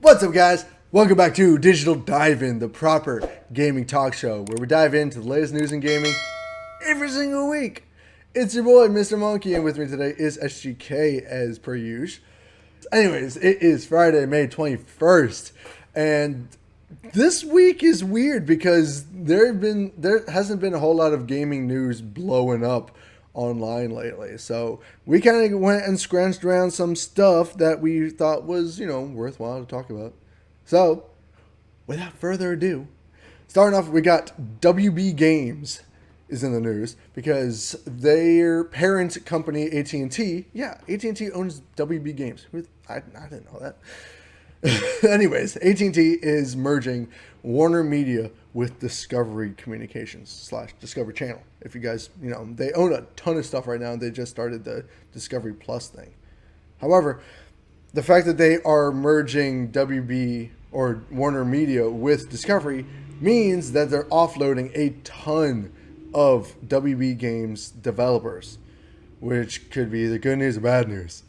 What's up, guys? Welcome back to Digital Dive-In, the proper gaming talk show where we dive into the latest news in gaming every single week. It's your boy, Mr. Monkey, and with me today is SGK as per usual. Anyways, it is Friday, May 21st, and this week is weird because there hasn't been a whole lot of gaming news blowing up online lately. So we kind of went and scratched around some stuff that we thought was, worthwhile to talk about. So, without further ado, starting off, we got WB Games is in the news because their parent company, AT&T, AT&T owns WB Games. I didn't know that. Anyways, AT&T is merging Warner Media with Discovery Communications / Discovery Channel. If you guys, they own a ton of stuff right now, and they just started the Discovery Plus thing. However, the fact that they are merging WB or Warner Media with Discovery means that they're offloading a ton of WB Games developers, which could be either good news or bad news.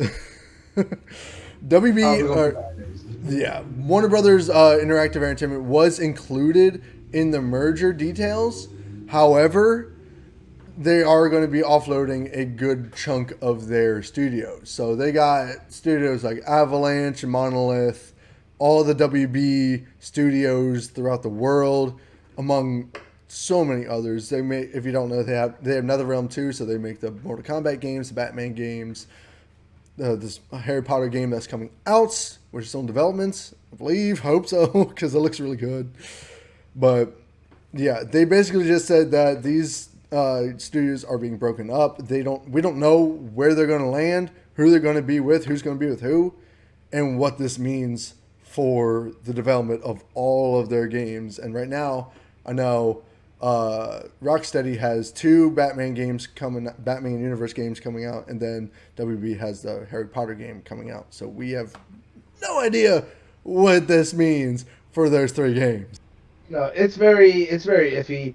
Warner Brothers Interactive Entertainment was included in the merger details. However, they are going to be offloading a good chunk of their studios. So they got studios like Avalanche and Monolith, all the WB studios throughout the world, among so many others. They make, if you don't know, they have NetherRealm too, so they make the Mortal Kombat games, the Batman games, this Harry Potter game that's coming out, which is still in development, I believe, hope so, because it looks really good. But yeah, they basically just said that these studios are being broken up. We don't know where they're going to land, who they're going to be with, who's going to be with who, and what this means for the development of all of their games. And right now, I know Rocksteady has 2 Batman Universe games coming out, and then WB has the Harry Potter game coming out. So we have no idea what this means for those 3 games. No, it's very iffy.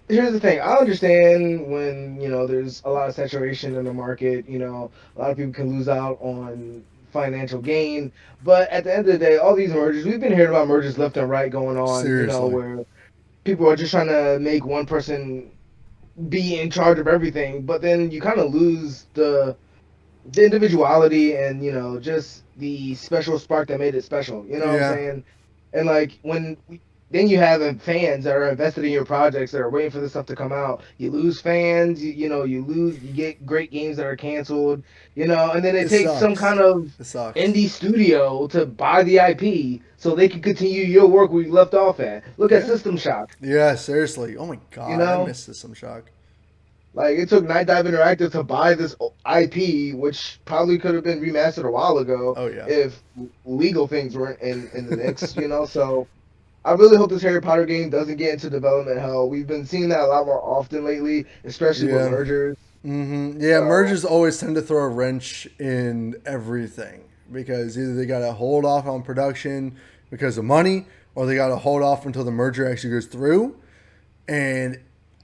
Here's the thing. I understand when, there's a lot of saturation in the market, a lot of people can lose out on financial gain. But at the end of the day, all these mergers, we've been hearing about mergers left and right going on, Seriously. where people are just trying to make one person be in charge of everything, but then you kind of lose the individuality and, just the special spark that made it special. You know what I'm saying? And like then you have fans that are invested in your projects that are waiting for this stuff to come out. You lose fans, you get great games that are canceled, and then it takes some kind of indie studio to buy the IP so they can continue your work where you left off at. Look at System Shock. Yeah, seriously. Oh my god, I miss System Shock. Like, it took Night Dive Interactive to buy this IP, which probably could have been remastered a while ago. Oh, yeah. If legal things weren't in the mix, So I really hope this Harry Potter game doesn't get into development hell. We've been seeing that a lot more often lately, especially with mergers. Mm-hmm. Yeah, mergers always tend to throw a wrench in everything because either they got to hold off on production because of money, or they got to hold off until the merger actually goes through. And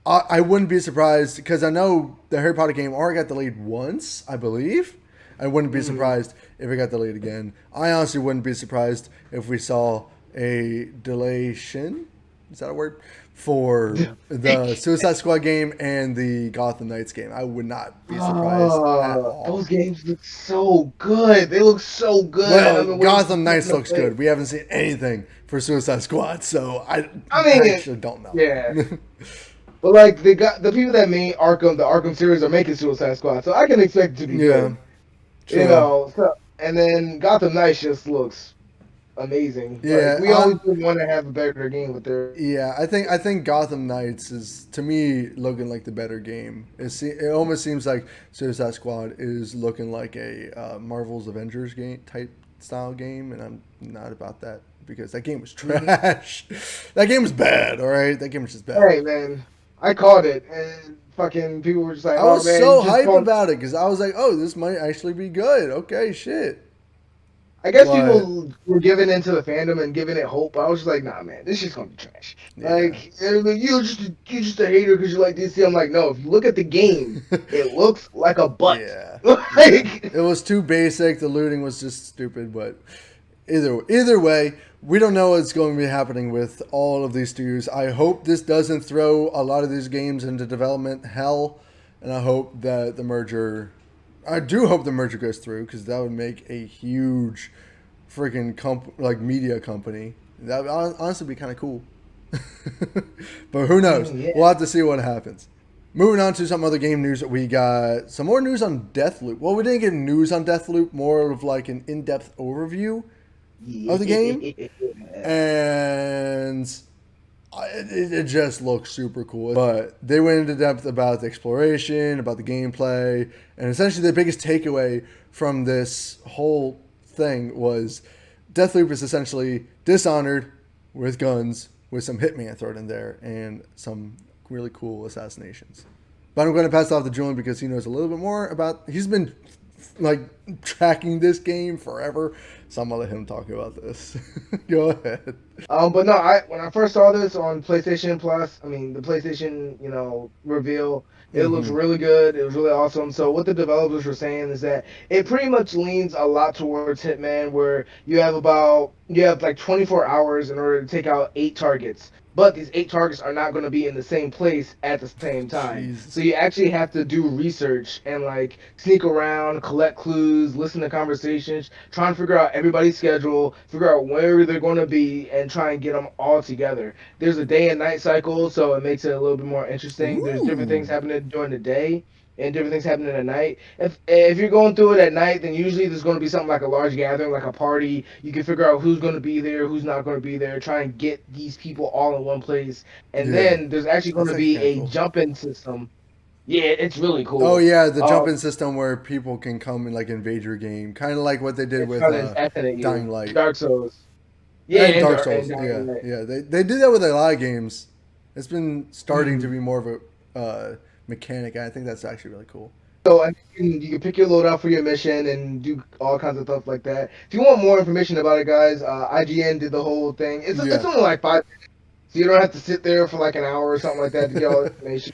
I wouldn't be surprised because I know the Harry Potter game already got delayed once, I believe. I wouldn't be surprised if it got delayed again. I honestly wouldn't be surprised if we saw a delation, is that a word, for the Suicide Squad game and the Gotham Knights game. I would not be surprised at all. Those games look so good. They look so good. Well, Gotham Knights looks good. We haven't seen anything for Suicide Squad, so I actually don't know. Yeah. But like they got the people that made the Arkham series are making Suicide Squad, so I can expect it to be good. True. And then Gotham Knights just looks amazing. Yeah, like, we always want to have a better game with their. Yeah, I think Gotham Knights is, to me, looking like the better game. It almost seems like Suicide Squad is looking like a Marvel's Avengers game type style game, and I'm not about that because that game was trash. That game was bad. All right, that game was just bad. Hey man, I called it, and fucking people were just like, I was so hyped about it because I was like, oh, this might actually be good. Okay, shit. I guess people were giving into the fandom and giving it hope. I was just like, nah, man, this shit's gonna be trash. Yeah. Like, you're just a hater because you like DC. I'm like, no. If you look at the game, it looks like a butt. Yeah. Like, it was too basic. The looting was just stupid, but Either way, we don't know what's going to be happening with all of these studios. I hope this doesn't throw a lot of these games into development hell, and I hope that the merger. I do hope the merger goes through because that would make a huge freaking like media company. That would honestly be kind of cool. But who knows? Yeah. We'll have to see what happens. Moving on to some other game news, we got some more news on Deathloop. Well, we didn't get news on Deathloop, more of like an in-depth overview of the game, and it just looks super cool. But they went into depth about the exploration, about the gameplay, and essentially the biggest takeaway from this whole thing was Deathloop is essentially Dishonored with guns, with some Hitman thrown in there, and some really cool assassinations. But I'm going to pass it off to Julian because he knows a little bit more about. He's been like tracking this game forever, so I'm gonna let him talk about this. Go ahead. But no, when I first saw this on PlayStation Plus, I mean the PlayStation, reveal, it looks Mm-hmm. really good. It was really awesome. So what the developers were saying is that it pretty much leans a lot towards Hitman, where you have like 24 hours in order to take out 8 targets. But these 8 targets are not going to be in the same place at the same time. So Jesus. you actually have to do research and like sneak around, collect clues, listen to conversations, try and figure out everybody's schedule, figure out where they're going to be, and try and get them all together. There's a day and night cycle, so it makes it a little bit more interesting. There's different things Ooh. happening during the day and different things happening at night. If you're going through it at night, then usually there's going to be something like a large gathering, like a party. You can figure out who's going to be there, who's not going to be there. Try and get these people all in one place, and Yeah, then there's actually going that's to actually be kind of a cool. jump-in system. Yeah, it's really Oh cool. yeah, the Um, jump-in system where people can come and like invade your game, kind of like what they did it's with trying to assassinate Dying you. Light Dark Souls. Yeah, and Dark and Souls. Yeah, Dying Light. yeah, they do that with a lot of games. It's been starting to Mhm. be more of a mechanic. And I think that's actually really cool. So and you can pick your loadout for your mission and do all kinds of stuff like that. If you want more information about it, guys, IGN did the whole thing. It's Yeah, only like 5 minutes, so you don't have to sit there for like an hour or something like that to get all the information.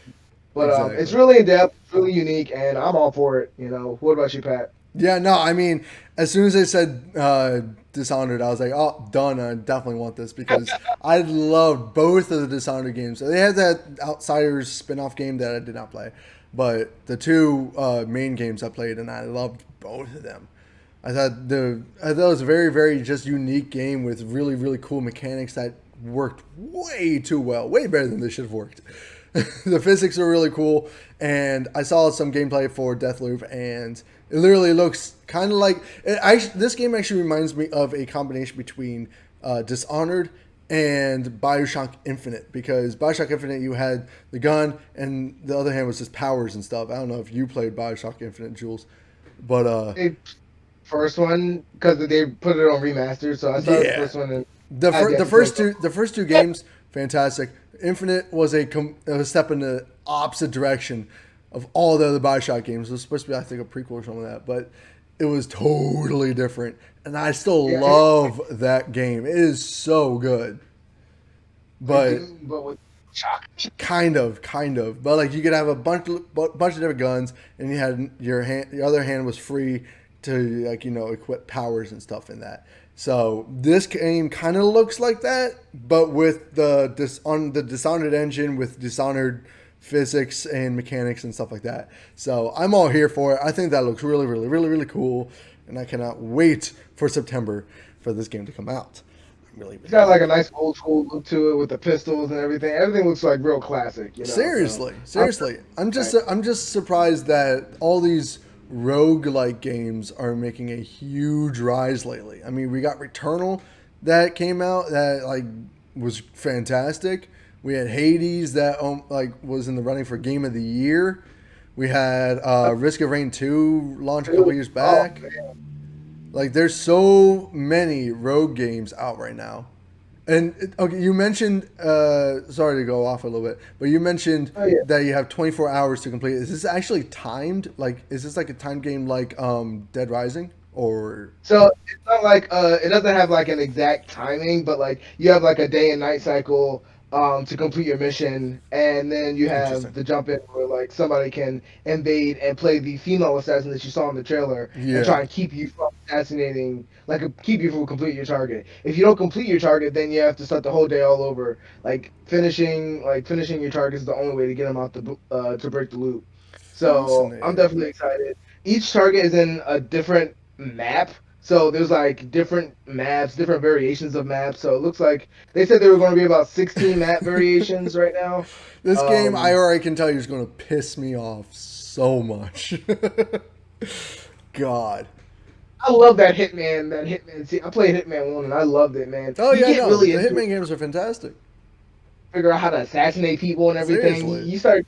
But it's exactly. really in depth, really unique, and I'm all for it. What about you, Pat? Yeah, no, I mean, as soon as they said Dishonored, I was like, oh, done. I definitely want this because I loved both of the Dishonored games. So they had that Outsiders spin-off game that I did not play, but the two main games I played, and I loved both of them. I thought it was a very very just unique game with really really cool mechanics that worked way too well, way better than they should have worked. The physics are really cool, and I saw some gameplay for Deathloop, and it literally looks kind of like this game actually reminds me of a combination between Dishonored and Bioshock Infinite, because Bioshock Infinite you had the gun and the other hand was just powers and stuff. I don't know if you played Bioshock Infinite, Jules, but The first one, because they put it on remastered, so I started the yeah, first one and I the definitely first played two games fantastic. Infinite was a step in the opposite direction of all the other Bioshock games. It was supposed to be I think a prequel or something like that, but it was totally different. And I still yeah, love that game. It is so good. I But do, but with shock. kind of. But like you could have a bunch of different guns, and you had your hand, the other hand was free to like equip powers and stuff in that. So this game kind of looks like that, but with on the Dishonored engine with Dishonored physics and mechanics and stuff like that. So I'm all here for it. I think that looks really, really, really, really cool, and I cannot wait for September for this game to come out. I'm really, It's really, got really like a excited. nice old school look to it with the pistols and everything. Everything looks like real classic. So Seriously, I'm seriously. right. I'm just surprised that all these roguelike games are making a huge rise lately. I mean, we got Returnal that came out that like was fantastic. We had Hades that like was in the running for Game of the Year. We had Risk of Rain 2 launch a couple years Oh back. man. Like there's so many rogue games out right now. And okay, you mentioned sorry to go off a little bit, but you mentioned Oh yeah. that you have 24 hours to complete. Is this actually timed? Like is this like a time game like Dead Rising or So it's not like it doesn't have like an exact timing, but like you have like a day and night cycle. to complete your mission, and then you have Interesting. the jump in where like somebody can invade and play the female assassin that you saw in the trailer and try Yeah. and keep you from assassinating, like keep you from completing your target. If you don't complete your target, then you have to start the whole day all over. Finishing your target is the only way to get them out to break the loop. So I'm Fascinating. definitely excited. Each target is in a different map. So there's like different maps, different variations of maps. So it looks like they said there were going to be about 16 map variations right now. This game, I Um, already can tell you, is going to piss me off so much. God. I love that Hitman. That Hitman. See, I played Hitman 1 and I loved it, man. Oh You yeah, get no, really the into it, Hitman games are fantastic. figure out how to assassinate people and everything. Seriously. You start.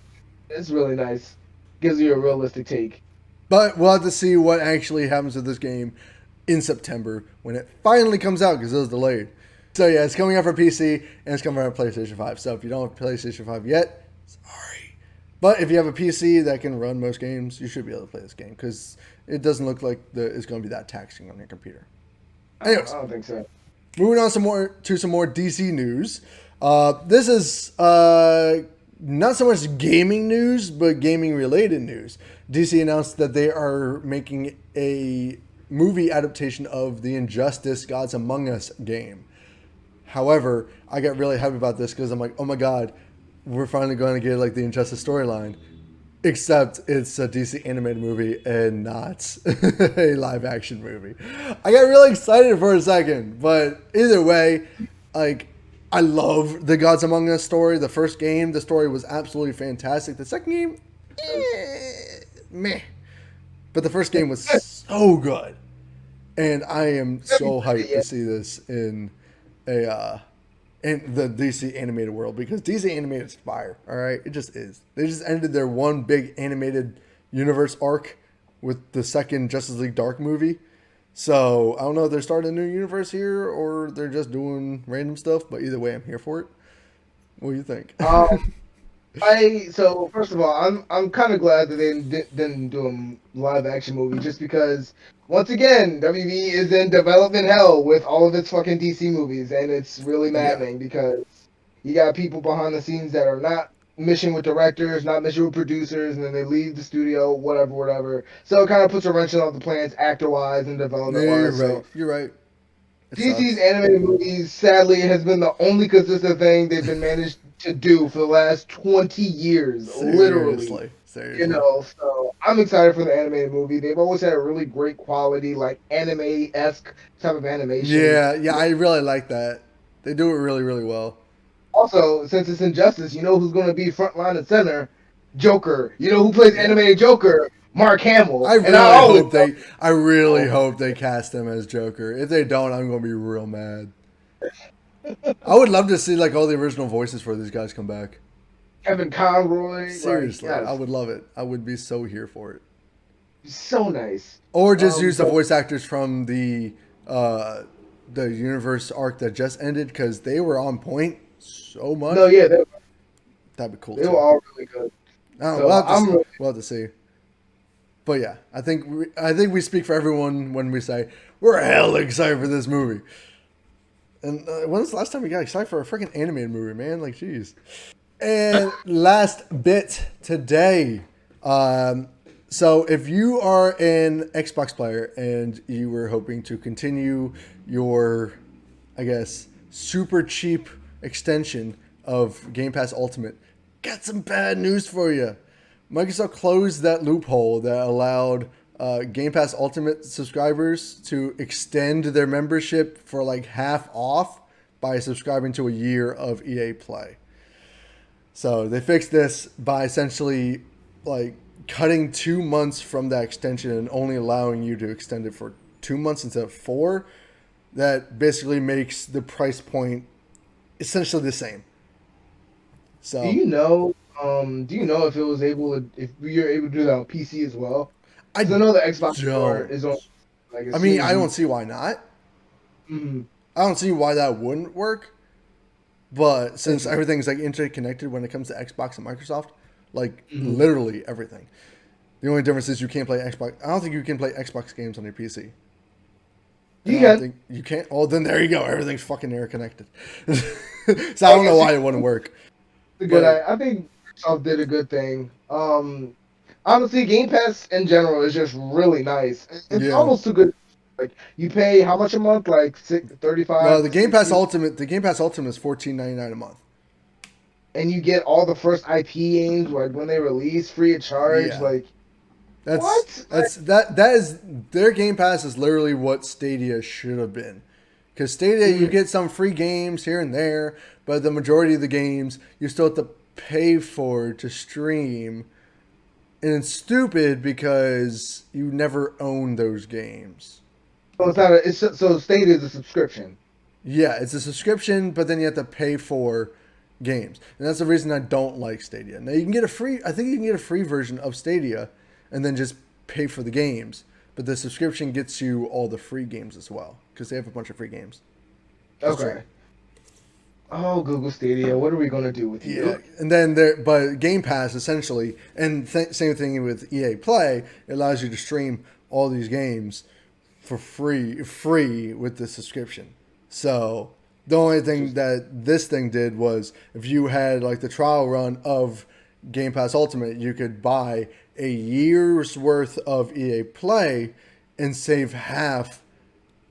It's really nice. Gives you a realistic take. But we'll have to see what actually happens with this game in September when it finally comes out because it was delayed. So yeah, it's coming out for PC and it's coming out for PlayStation 5. So if you don't have PlayStation 5 yet, sorry. But if you have a PC that can run most games, you should be able to play this game because it doesn't look like it's going to be that taxing on your computer. I Anyways, don't think so. moving on some more DC news. This is not so much gaming news, but gaming related news. DC announced that they are making a movie adaptation of the Injustice Gods Among Us game. However, I got really happy about this because I'm like, oh my god, we're finally going to get like the Injustice storyline. Except it's a DC animated movie and not a live action movie. I got really excited for a second, but either way, like I love the Gods Among Us story. The first game, the story was absolutely fantastic. The second game, meh. But the first game was so good, and I am so hyped to Yeah. see this a in the DC animated world because DC animated is fire. All right, it just is. They just ended their one big animated universe arc with the second Justice League Dark movie. So I don't know if they're starting a new universe here or they're just doing random stuff. But either way, I'm here for it. What do you think? Um, I so first of all, I'm kind of glad that they didn't do a live action movie just because once again WB is in development hell with all of its fucking DC movies, and it's really Yeah, maddening because you got people behind the scenes that are not meshing with directors, not meshing with producers, and then they leave the studio, whatever, whatever. So it kind of puts a wrench in all the plans, actor wise and yeah, development you're wise. right. So You're right. It DC's sucks. animated movies, sadly, has been the only consistent thing they've been managed to do for the last 20 years, literally. Seriously, You seriously. know, so I'm excited for the animated movie. They've always had a really great quality, like anime-esque type of animation. Yeah, yeah, I really like that. They do it really, really well. Also, since it's Injustice, you know who's going to be front line and center? Joker. You know who plays Yeah. animated Joker? Mark Hamill. I And I really always hope love they. I really Hamill. hope they cast him as Joker. If they don't, I'm gonna be real mad. I would love to see like all the original voices for these guys come back. Kevin Conroy. Like, Seriously, I yes, would love it. I would be so here for it. so nice. Or just use the But voice actors from uh, the universe arc that just ended because they were on point so no, much. yeah, That'd be cool they were too. all really good. I don't know. We'll So have to I'm see. really We'll have to see. But yeah, I think we speak for everyone when we say we're hell excited for this movie. And when's the last time we got excited for a freaking animated movie, man? Like, jeez. And last bit today. Um, so, if you are an Xbox player and you were hoping to continue your, I guess, super cheap extension of Game Pass Ultimate, got some bad news for you. Microsoft closed that loophole that allowed Game Pass Ultimate subscribers to extend their membership for like half off by subscribing to a year of EA Play. So they fixed this by essentially like cutting 2 months from that extension and only allowing you to extend it for 2 months instead of four. That basically makes the price point essentially the same. do So you know do you know if it was able to if you're able to do that on PC as well? Because I I know the Xbox Store don't. is on like I as soon mean, as I don't you see why not. mm, I don't see why that wouldn't work. But since interesting. everything's like interconnected when it comes to Xbox and Microsoft, like Mhm. literally everything. The only difference is you can't play Xbox. I don't think you can play Xbox games on your PC. And You I don't can. think you can't. Oh, then there you go. Everything's fucking interconnected. So I don't know why it wouldn't work. A good. But I think Microsoft did a good thing. Honestly, Game Pass in general is just really nice. It's yeah. almost too good. Like you pay how much a month? Like No, 35 the to Game Pass 60, Ultimate. The Game Pass Ultimate is $14.99 a month. and you get all the first IP games like when they release free of charge. Yeah. Like That's what? that's that is their Game Pass is literally what Stadia should have been. Because Stadia, you Mm, get some free games here and there, but the majority of the games you still have to pay for to stream, and it's stupid because you never own those games. so it's not. So Stadia is a subscription. Yeah, it's a subscription, but then you have to pay for games, and that's the reason I don't like Stadia. Now you can get a free. I think you can get a free version of Stadia, and then just pay for the games. But the subscription gets you all the free games as well because they have a bunch of free games to stream. Okay. Oh, Google Stadia, what are we gonna do with Yeah, you? and then there, but Game Pass essentially, and same thing with EA Play, it allows you to stream all these games for free with the subscription. So the only thing Just that this thing did was if you had like the trial run of Game Pass Ultimate, you could buy a year's worth of EA Play and save half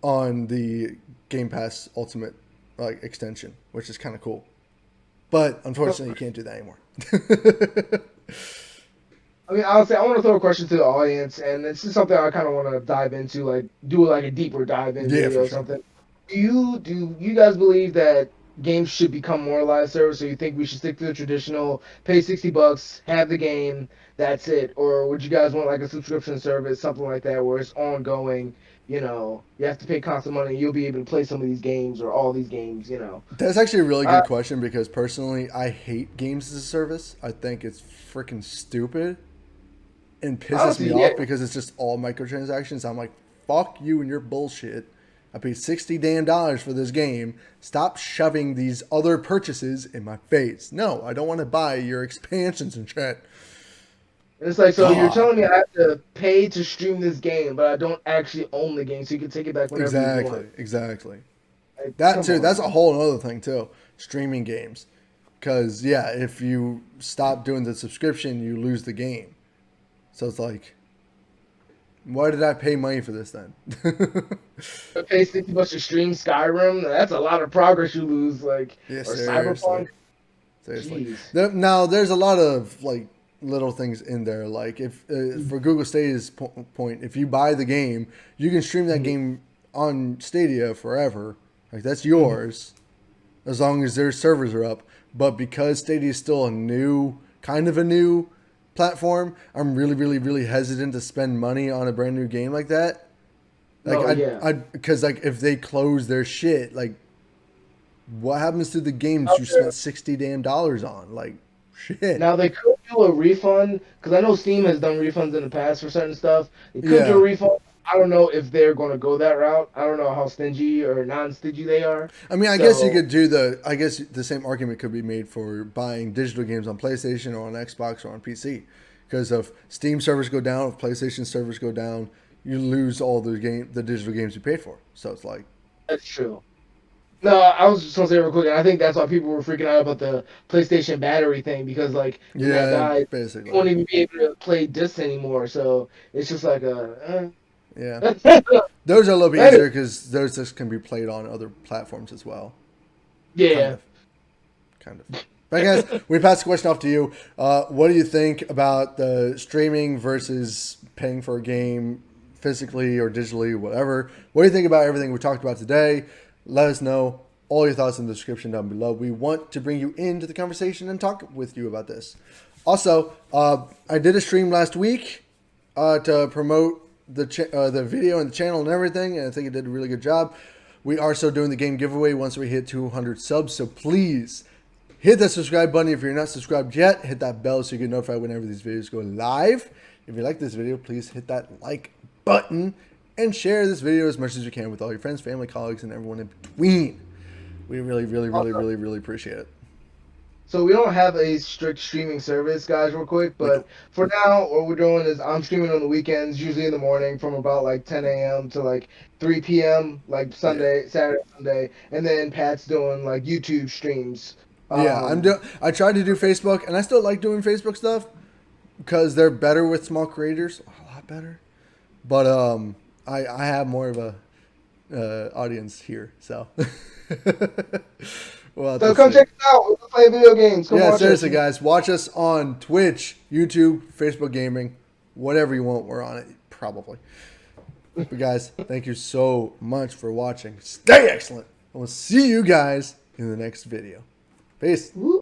on the Game Pass Ultimate like extension, which is kind of cool. But unfortunately, you can't do that anymore. I mean, honestly, I want to throw a question to the audience, and this is something I kind of want to dive into, like do like a deeper dive in Yeah, for video or sure. something. Do you guys believe that games should become more live service, or you think we should stick to the traditional pay $60, have the game, that's it, or would you guys want like a subscription service, something like that, where it's ongoing? You have to pay constant money, you'll be able to play some of these games or all these games. That's actually a really Uh, good question because personally, I hate games as a service. I think it's freaking stupid and pisses me Honestly, yeah. off because it's just all microtransactions. I'm like, fuck you and your bullshit. I paid $60 for this game. Stop shoving these other purchases in my face. No, I don't want to buy your expansions and shit. It's like, so you're God. telling me I have to pay to stream this game, but I don't actually own the game, so you can take it back whenever you Exactly. want. Exactly. Like, That come too. on. That's a whole other thing too. Streaming games. Because yeah, if you stop doing the subscription, you lose the game. So it's like, why did I pay money for this then? To pay $60 to stream Skyrim, that's a lot of progress you lose. Like, Yeah, or seriously. Cyberpunk. Seriously. Jeez. Now there's a lot of like little things in there. Like if for Google Stadia's point, if you buy the game, you can stream that Mhm. game on Stadia forever. Like that's Mhm. yours as long as their servers are up. But because Stadia is still kind of a new platform, I'm really, really, really hesitant to spend money on a brand new game like that. Like No, yeah. because like if they close their shit, like what happens to the games Out you there. spent $60 on? Like shit. Now they could do a refund because I know Steam has done refunds in the past for certain stuff. They could do a Yeah. refund. I don't know if they're going to go that route. I don't know how stingy or non-stingy they are. I mean, I guess you So could I guess the same argument could be made for buying digital games on PlayStation or on Xbox or on PC. Because if Steam servers go down, if PlayStation servers go down, you lose all the digital games you paid for. So it's like, that's true. No, I was just gonna say real quick, and I think that's why people were freaking out about the PlayStation battery thing because, like, when that yeah, died, you basically. won't even be able to play discs anymore. So it's just like a. Yeah. Eh. Those are a little bit That is- easier because those just can be played on other platforms as well. Kind yeah. of. Kind of. But I guess we pass the question off to you. What do you think about the streaming versus paying for a game physically or digitally, whatever? What do you think about everything we talked about today? Let us know all your thoughts in the description down below. We want to bring you into the conversation and talk with you about this. Also, I did a stream last week to promote the video and the channel and everything, and I think it did a really good job. We are still doing the game giveaway once we hit 200 subs, so please hit that subscribe button if you're not subscribed yet. Hit that bell so you get notified whenever these videos go live. If you like this video, please hit that like button and share this video as much as you can with all your friends, family, colleagues, and everyone in between. We really, really, really, Also, really, really appreciate it. So we don't have a strict streaming service, guys, real quick, We but don't. for now, what we're doing is I'm streaming on the weekends, usually in the morning from about like 10 a.m. to like 3 p.m., like Yeah. Sunday, Saturday, Sunday, and then Pat's doing like YouTube streams. Yeah, Um, I tried to do Facebook, and I still like doing Facebook stuff because they're better with small creators, a lot better. But I have more of a audience here, so we'll have so to come see. check us out. We play video games. Come Yeah, watch us. seriously, guys, watch us on Twitch, YouTube, Facebook Gaming, whatever you want. We're on it, probably. But guys, thank you so much for watching. Stay excellent. And we'll see you guys in the next video. Peace. Woo.